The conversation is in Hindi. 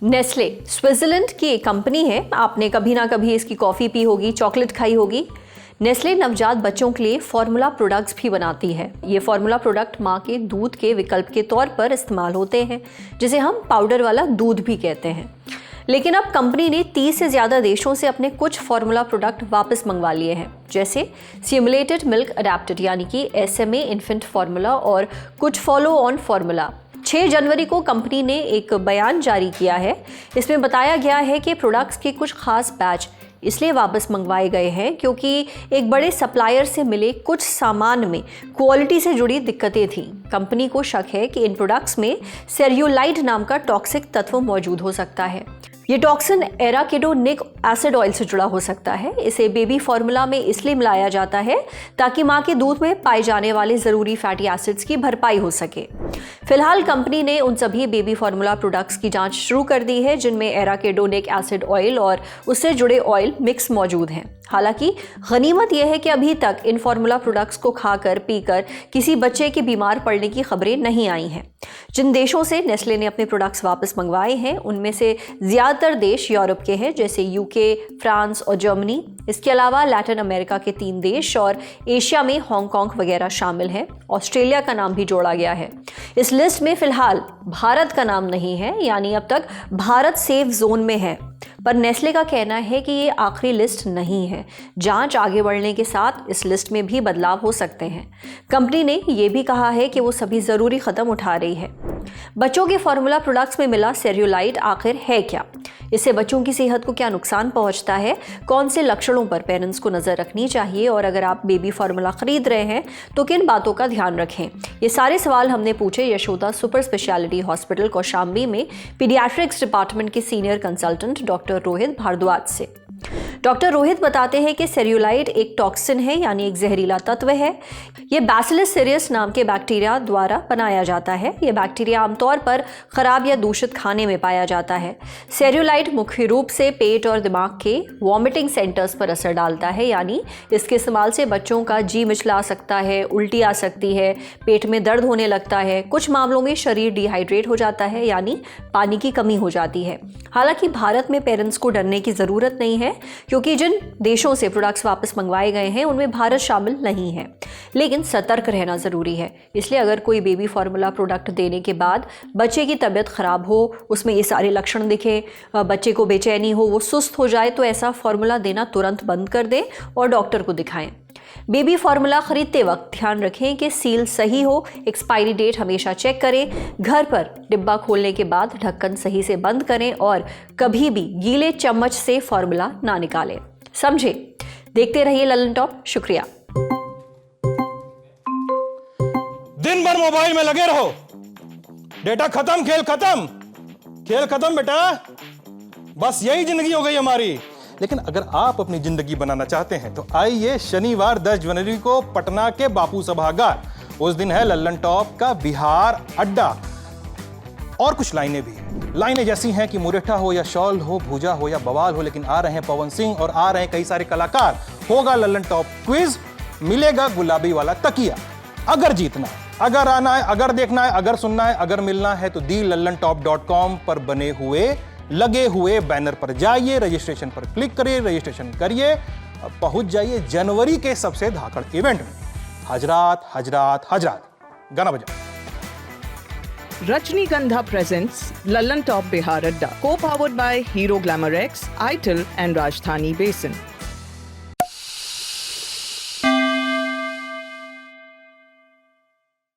नेस्ले स्विट्जरलैंड की एक कंपनी है। आपने कभी ना कभी इसकी कॉफ़ी पी होगी, चॉकलेट खाई होगी। नेस्ले नवजात बच्चों के लिए फार्मूला प्रोडक्ट्स भी बनाती है। ये फार्मूला प्रोडक्ट माँ के दूध के विकल्प के तौर पर इस्तेमाल होते हैं, जिसे हम पाउडर वाला दूध भी कहते हैं। लेकिन अब कंपनी ने 30 से ज़्यादा देशों से अपने कुछ फार्मूला प्रोडक्ट वापस मंगवा लिए हैं, जैसे सिमुलेटेड मिल्क अडेप्टेड यानी कि SMA इन्फेंट फार्मूला और कुछ फॉलो ऑन फार्मूला। 6 जनवरी को कंपनी ने एक बयान जारी किया है। इसमें बताया गया है कि प्रोडक्ट्स के कुछ खास बैच इसलिए वापस मंगवाए गए हैं क्योंकि एक बड़े सप्लायर से मिले कुछ सामान में क्वालिटी से जुड़ी दिक्कतें थीं। कंपनी को शक है कि इन प्रोडक्ट्स में सेल्यूलाइड नाम का टॉक्सिक तत्व मौजूद हो सकता है। ये टॉक्सिन एराकिडोनिक एसिड ऑयल से जुड़ा हो सकता है। इसे बेबी फार्मूला में इसलिए मिलाया जाता है ताकि माँ के दूध में पाए जाने वाले ज़रूरी फैटी एसिड्स की भरपाई हो सके। फिलहाल कंपनी ने उन सभी बेबी फार्मूला प्रोडक्ट्स की जांच शुरू कर दी है जिनमें एराकिडोनिक एसिड ऑयल और उससे जुड़े ऑयल मिक्स मौजूद हैं। हालांकि गनीमत यह है कि अभी तक इन फार्मूला प्रोडक्ट्स को खाकर पीकर किसी बच्चे के बीमार पड़ने की खबरें नहीं आई हैं। जिन देशों से नेस्ले ने अपने प्रोडक्ट्स वापस मंगवाए हैं उनमें से ज़्यादातर देश यूरोप के हैं, जैसे यूके, फ्रांस और जर्मनी। इसके अलावा लैटिन अमेरिका के 3 देश और एशिया में हांगकांग वगैरह शामिल हैं। ऑस्ट्रेलिया का नाम भी जोड़ा गया है। इस लिस्ट में फिलहाल भारत का नाम नहीं है, यानी अब तक भारत सेफ जोन में है। पर नेस्ले का कहना है कि ये आखिरी लिस्ट नहीं है। जांच आगे बढ़ने के साथ इस लिस्ट में भी बदलाव हो सकते हैं। कंपनी ने यह भी कहा है कि वो सभी ज़रूरी कदम उठा रही है। बच्चों के फार्मूला प्रोडक्ट्स में मिला सेल्यूलाइड आखिर है क्या? इससे बच्चों की सेहत को क्या नुकसान पहुंचता है? कौन से लक्षणों पर पेरेंट्स को नज़र रखनी चाहिए? और अगर आप बेबी फार्मूला खरीद रहे हैं तो किन बातों का ध्यान रखें? ये सारे सवाल हमने पूछे Yashoda super speciality hospital Kaushambi में पीडियाट्रिक्स डिपार्टमेंट के senior consultant doctor Rohit Bhardwaj से। डॉक्टर रोहित बताते हैं कि सेल्यूलाइड एक टॉक्सिन है, यानी एक जहरीला तत्व है। ये बैसिलस सीरियस नाम के बैक्टीरिया द्वारा बनाया जाता है। ये बैक्टीरिया आमतौर पर खराब या दूषित खाने में पाया जाता है। सेल्यूलाइड मुख्य रूप से पेट और दिमाग के वॉमिटिंग सेंटर्स पर असर डालता है, यानी इसके इस्तेमाल से बच्चों का जी मिचला सकता है, उल्टी आ सकती है, पेट में दर्द होने लगता है। कुछ मामलों में शरीर डिहाइड्रेट हो जाता है, यानी पानी की कमी हो जाती है। हालांकि भारत में पेरेंट्स को डरने की ज़रूरत नहीं है क्योंकि जिन देशों से प्रोडक्ट्स वापस मंगवाए गए हैं उनमें भारत शामिल नहीं है। लेकिन सतर्क रहना ज़रूरी है। इसलिए अगर कोई बेबी फार्मूला प्रोडक्ट देने के बाद बच्चे की तबीयत ख़राब हो, उसमें ये सारे लक्षण दिखे, बच्चे को बेचैनी हो, वो सुस्त हो जाए, तो ऐसा फार्मूला देना तुरंत बंद कर दें और डॉक्टर को दिखाएं। बेबी फार्मूला खरीदते वक्त ध्यान रखें कि सील सही हो, एक्सपायरी डेट हमेशा चेक करें, घर पर डिब्बा खोलने के बाद ढक्कन सही से बंद करें और कभी भी गीले चम्मच से फार्मूला ना निकालें। समझे? देखते रहिए ललन टॉप। शुक्रिया। दिन भर मोबाइल में लगे रहो, डेटा खत्म, खेल खत्म, खेल खत्म बेटा। बस यही जिंदगी हो गई हमारी। लेकिन अगर आप अपनी जिंदगी बनाना चाहते हैं तो आइए शनिवार 10 जनवरी को पटना के बापू सभागार। उस दिन है लल्लन टॉप का बिहार अड्डा। और कुछ लाइनें भी हैं। लाइनें जैसी हैं कि मुरेठा हो या शॉल हो, भूजा हो या बवाल हो, लेकिन आ रहे हैं पवन सिंह और आ रहे हैं कई सारे कलाकार। होगा लल्लन टॉप क्विज, मिलेगा गुलाबी वाला तकिया। अगर जीतना है, अगर आना है, अगर देखना है, अगर सुनना है, अगर मिलना है तो thelallanTop.com पर बने हुए लगे हुए बैनर पर जाइए, रजिस्ट्रेशन पर क्लिक करिए, रजिस्ट्रेशन करिए और पहुंच जाइए जनवरी के सबसे धाकड़ इवेंट में। हजरात हजरात हजरात, गाना बजाओ। Rajnigandha presents Lallan Top Bihar Adda, co-powered by Hero Glamour X, ITIL and Rajdhani Basin.